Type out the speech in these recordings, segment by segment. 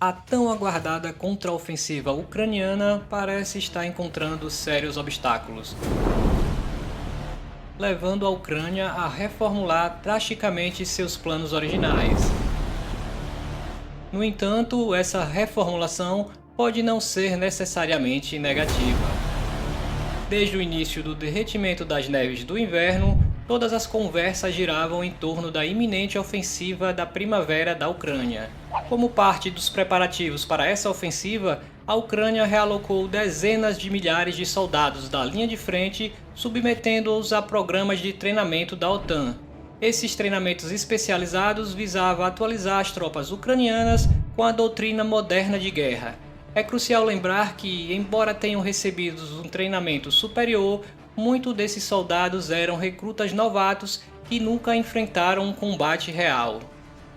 A tão aguardada contraofensiva ucraniana parece estar encontrando sérios obstáculos, levando a Ucrânia a reformular drasticamente seus planos originais. No entanto, essa reformulação pode não ser necessariamente negativa. Desde o início do derretimento das neves do inverno, todas as conversas giravam em torno da iminente ofensiva da primavera da Ucrânia. Como parte dos preparativos para essa ofensiva, a Ucrânia realocou dezenas de milhares de soldados da linha de frente, submetendo-os a programas de treinamento da OTAN. Esses treinamentos especializados visavam atualizar as tropas ucranianas com a doutrina moderna de guerra. É crucial lembrar que, embora tenham recebido um treinamento superior, muitos desses soldados eram recrutas novatos que nunca enfrentaram um combate real.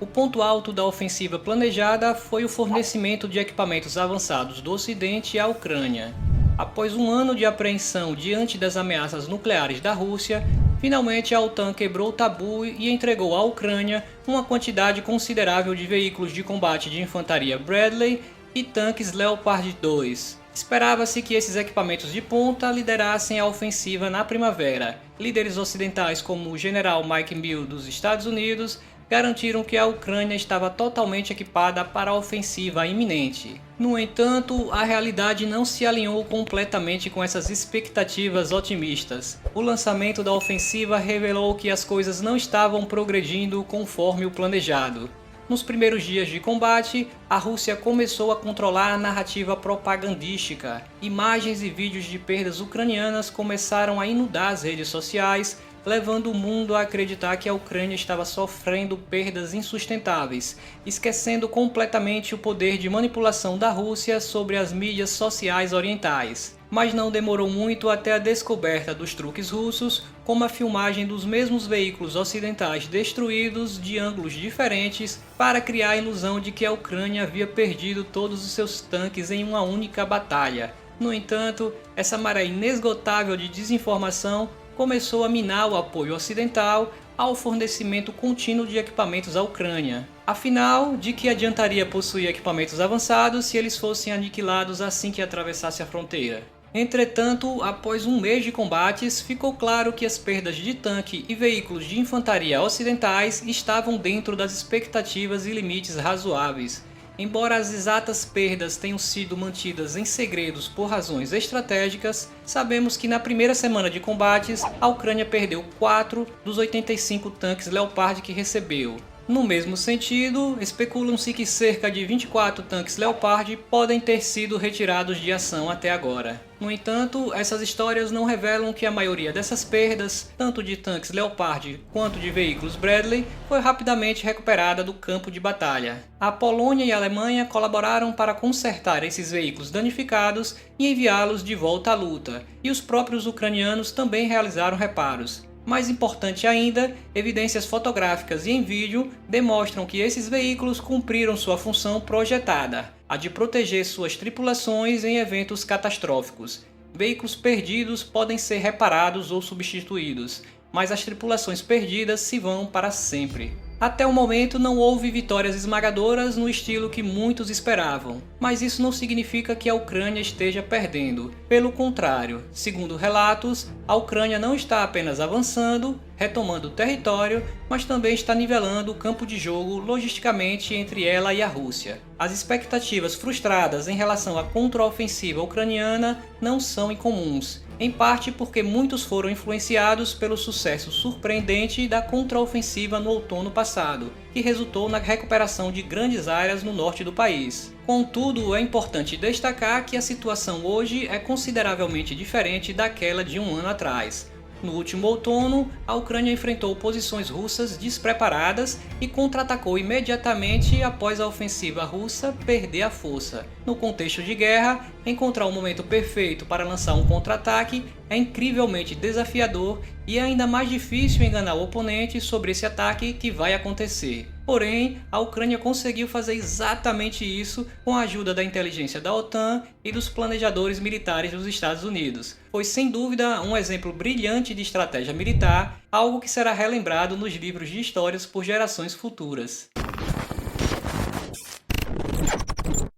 O ponto alto da ofensiva planejada foi o fornecimento de equipamentos avançados do Ocidente à Ucrânia. Após um ano de apreensão diante das ameaças nucleares da Rússia, finalmente a OTAN quebrou o tabu e entregou à Ucrânia uma quantidade considerável de veículos de combate de infantaria Bradley e tanques Leopard 2. Esperava-se que esses equipamentos de ponta liderassem a ofensiva na primavera. Líderes ocidentais como o general Mike Mills dos Estados Unidos garantiram que a Ucrânia estava totalmente equipada para a ofensiva iminente. No entanto, a realidade não se alinhou completamente com essas expectativas otimistas. O lançamento da ofensiva revelou que as coisas não estavam progredindo conforme o planejado. Nos primeiros dias de combate, a Rússia começou a controlar a narrativa propagandística. Imagens e vídeos de perdas ucranianas começaram a inundar as redes sociais, levando o mundo a acreditar que a Ucrânia estava sofrendo perdas insustentáveis, esquecendo completamente o poder de manipulação da Rússia sobre as mídias sociais orientais. Mas não demorou muito até a descoberta dos truques russos, como a filmagem dos mesmos veículos ocidentais destruídos de ângulos diferentes para criar a ilusão de que a Ucrânia havia perdido todos os seus tanques em uma única batalha. No entanto, essa maré inesgotável de desinformação começou a minar o apoio ocidental ao fornecimento contínuo de equipamentos à Ucrânia. Afinal, de que adiantaria possuir equipamentos avançados se eles fossem aniquilados assim que atravessasse a fronteira? Entretanto, após um mês de combates, ficou claro que as perdas de tanque e veículos de infantaria ocidentais estavam dentro das expectativas e limites razoáveis. Embora as exatas perdas tenham sido mantidas em segredos por razões estratégicas, sabemos que na primeira semana de combates, a Ucrânia perdeu 4 dos 85 tanques Leopard que recebeu. No mesmo sentido, especulam-se que cerca de 24 tanques Leopard podem ter sido retirados de ação até agora. No entanto, essas histórias não revelam que a maioria dessas perdas, tanto de tanques Leopard quanto de veículos Bradley, foi rapidamente recuperada do campo de batalha. A Polônia e a Alemanha colaboraram para consertar esses veículos danificados e enviá-los de volta à luta, e os próprios ucranianos também realizaram reparos. Mais importante ainda, evidências fotográficas e em vídeo demonstram que esses veículos cumpriram sua função projetada, a de proteger suas tripulações em eventos catastróficos. Veículos perdidos podem ser reparados ou substituídos, mas as tripulações perdidas se vão para sempre. Até o momento não houve vitórias esmagadoras no estilo que muitos esperavam, mas isso não significa que a Ucrânia esteja perdendo. Pelo contrário, segundo relatos, a Ucrânia não está apenas avançando, retomando território, mas também está nivelando o campo de jogo logisticamente entre ela e a Rússia. As expectativas frustradas em relação à contraofensiva ucraniana não são incomuns, em parte porque muitos foram influenciados pelo sucesso surpreendente da contraofensiva no outono passado, que resultou na recuperação de grandes áreas no norte do país. Contudo, é importante destacar que a situação hoje é consideravelmente diferente daquela de um ano atrás. No último outono, a Ucrânia enfrentou posições russas despreparadas e contra-atacou imediatamente após a ofensiva russa perder a força. No contexto de guerra, encontrar o momento perfeito para lançar um contra-ataque é incrivelmente desafiador e é ainda mais difícil enganar o oponente sobre esse ataque que vai acontecer. Porém, a Ucrânia conseguiu fazer exatamente isso com a ajuda da inteligência da OTAN e dos planejadores militares dos Estados Unidos. Foi sem dúvida um exemplo brilhante de estratégia militar, algo que será relembrado nos livros de histórias por gerações futuras.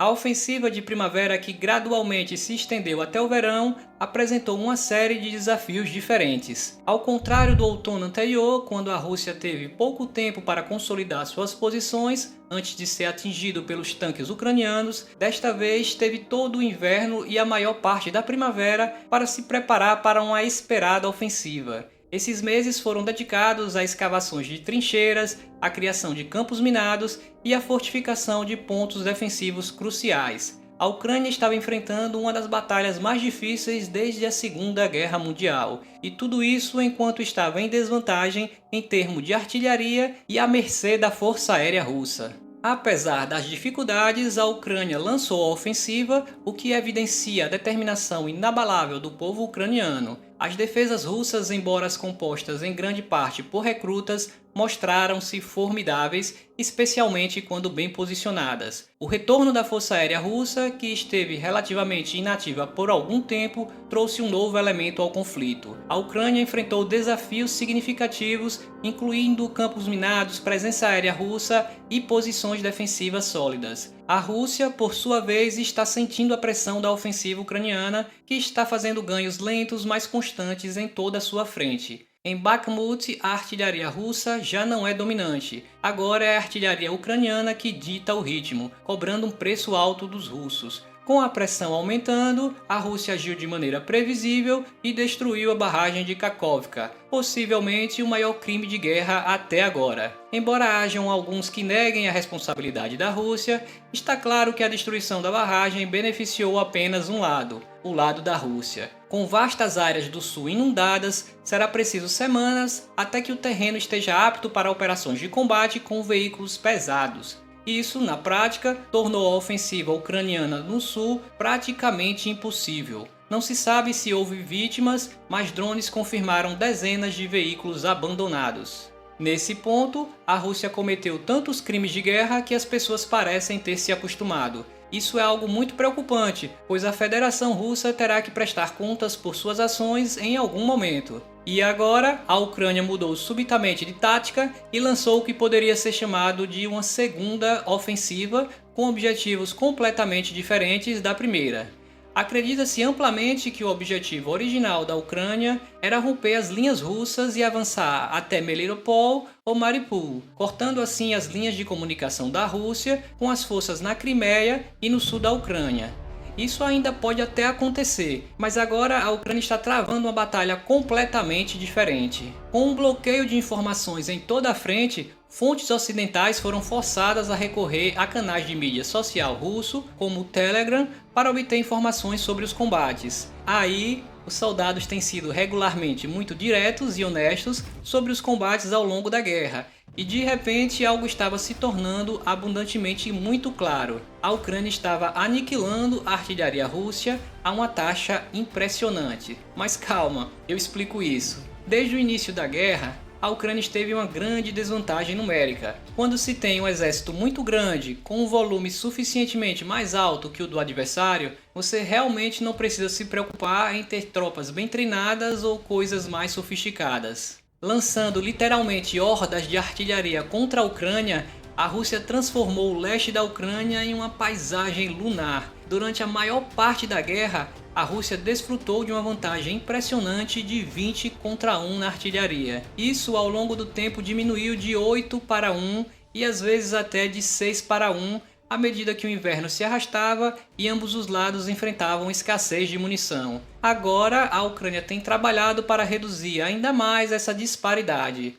A ofensiva de primavera, que gradualmente se estendeu até o verão, apresentou uma série de desafios diferentes. Ao contrário do outono anterior, quando a Rússia teve pouco tempo para consolidar suas posições antes de ser atingido pelos tanques ucranianos, desta vez teve todo o inverno e a maior parte da primavera para se preparar para uma esperada ofensiva. Esses meses foram dedicados a escavações de trincheiras, a criação de campos minados e a fortificação de pontos defensivos cruciais. A Ucrânia estava enfrentando uma das batalhas mais difíceis desde a Segunda Guerra Mundial, e tudo isso enquanto estava em desvantagem em termos de artilharia e à mercê da Força Aérea Russa. Apesar das dificuldades, a Ucrânia lançou a ofensiva, o que evidencia a determinação inabalável do povo ucraniano. As defesas russas, embora compostas em grande parte por recrutas, mostraram-se formidáveis, especialmente quando bem posicionadas. O retorno da Força Aérea Russa, que esteve relativamente inativa por algum tempo, trouxe um novo elemento ao conflito. A Ucrânia enfrentou desafios significativos, incluindo campos minados, presença aérea russa e posições defensivas sólidas. A Rússia, por sua vez, está sentindo a pressão da ofensiva ucraniana, que está fazendo ganhos lentos, mas constantes em toda a sua frente. Em Bakhmut, a artilharia russa já não é dominante. Agora é a artilharia ucraniana que dita o ritmo, cobrando um preço alto dos russos. Com a pressão aumentando, a Rússia agiu de maneira previsível e destruiu a barragem de Kakhovka, possivelmente o maior crime de guerra até agora. Embora hajam alguns que neguem a responsabilidade da Rússia, está claro que a destruição da barragem beneficiou apenas um lado, o lado da Rússia. Com vastas áreas do sul inundadas, será preciso semanas até que o terreno esteja apto para operações de combate com veículos pesados. Isso, na prática, tornou a ofensiva ucraniana no sul praticamente impossível. Não se sabe se houve vítimas, mas drones confirmaram dezenas de veículos abandonados. Nesse ponto, a Rússia cometeu tantos crimes de guerra que as pessoas parecem ter se acostumado. Isso é algo muito preocupante, pois a Federação Russa terá que prestar contas por suas ações em algum momento. E agora, a Ucrânia mudou subitamente de tática e lançou o que poderia ser chamado de uma segunda ofensiva, com objetivos completamente diferentes da primeira. Acredita-se amplamente que o objetivo original da Ucrânia era romper as linhas russas e avançar até Melitopol ou Mariupol, cortando assim as linhas de comunicação da Rússia com as forças na Crimeia e no sul da Ucrânia. Isso ainda pode até acontecer, mas agora a Ucrânia está travando uma batalha completamente diferente. Com um bloqueio de informações em toda a frente, fontes ocidentais foram forçadas a recorrer a canais de mídia social russo, como o Telegram, para obter informações sobre os combates. Aí, os soldados têm sido regularmente muito diretos e honestos sobre os combates ao longo da guerra, e de repente algo estava se tornando abundantemente muito claro. A Ucrânia estava aniquilando a artilharia russa a uma taxa impressionante. Mas calma, eu explico isso. Desde o início da guerra, a Ucrânia esteve uma grande desvantagem numérica. Quando se tem um exército muito grande, com um volume suficientemente mais alto que o do adversário, você realmente não precisa se preocupar em ter tropas bem treinadas ou coisas mais sofisticadas. Lançando literalmente hordas de artilharia contra a Ucrânia, a Rússia transformou o leste da Ucrânia em uma paisagem lunar. Durante a maior parte da guerra, a Rússia desfrutou de uma vantagem impressionante de 20 contra 1 na artilharia. Isso ao longo do tempo diminuiu de 8 para 1 e às vezes até de 6 para 1, à medida que o inverno se arrastava e ambos os lados enfrentavam escassez de munição. Agora, a Ucrânia tem trabalhado para reduzir ainda mais essa disparidade.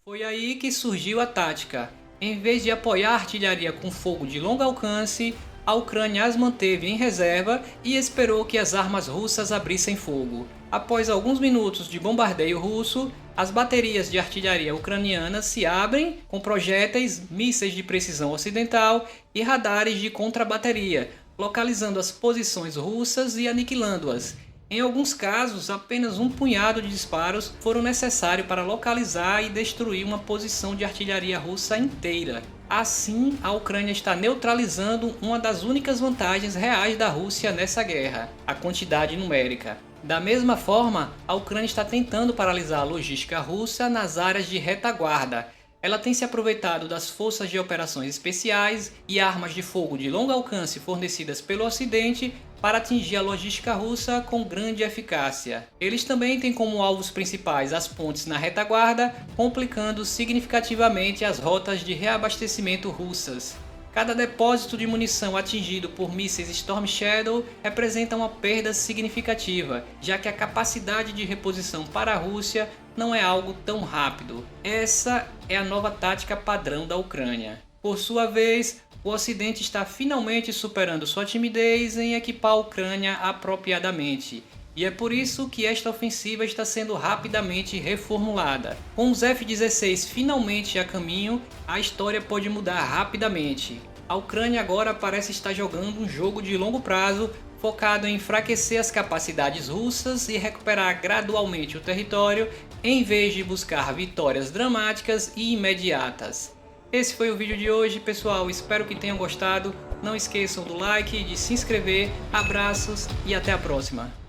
Foi aí que surgiu a tática. Em vez de apoiar a artilharia com fogo de longo alcance, a Ucrânia as manteve em reserva e esperou que as armas russas abrissem fogo. Após alguns minutos de bombardeio russo, as baterias de artilharia ucranianas se abrem com projéteis, mísseis de precisão ocidental e radares de contrabateria, localizando as posições russas e aniquilando-as. Em alguns casos, apenas um punhado de disparos foram necessários para localizar e destruir uma posição de artilharia russa inteira. Assim, a Ucrânia está neutralizando uma das únicas vantagens reais da Rússia nessa guerra, a quantidade numérica. Da mesma forma, a Ucrânia está tentando paralisar a logística russa nas áreas de retaguarda. Ela tem se aproveitado das forças de operações especiais e armas de fogo de longo alcance fornecidas pelo Ocidente para atingir a logística russa com grande eficácia. Eles também têm como alvos principais as pontes na retaguarda, complicando significativamente as rotas de reabastecimento russas. Cada depósito de munição atingido por mísseis Storm Shadow representa uma perda significativa, já que a capacidade de reposição para a Rússia não é algo tão rápido. Essa é a nova tática padrão da Ucrânia. Por sua vez, o Ocidente está finalmente superando sua timidez em equipar a Ucrânia apropriadamente. E é por isso que esta ofensiva está sendo rapidamente reformulada. Com os F-16 finalmente a caminho, a história pode mudar rapidamente. A Ucrânia agora parece estar jogando um jogo de longo prazo, focado em enfraquecer as capacidades russas e recuperar gradualmente o território, em vez de buscar vitórias dramáticas e imediatas. Esse foi o vídeo de hoje, pessoal. Espero que tenham gostado. Não esqueçam do like e de se inscrever. Abraços e até a próxima.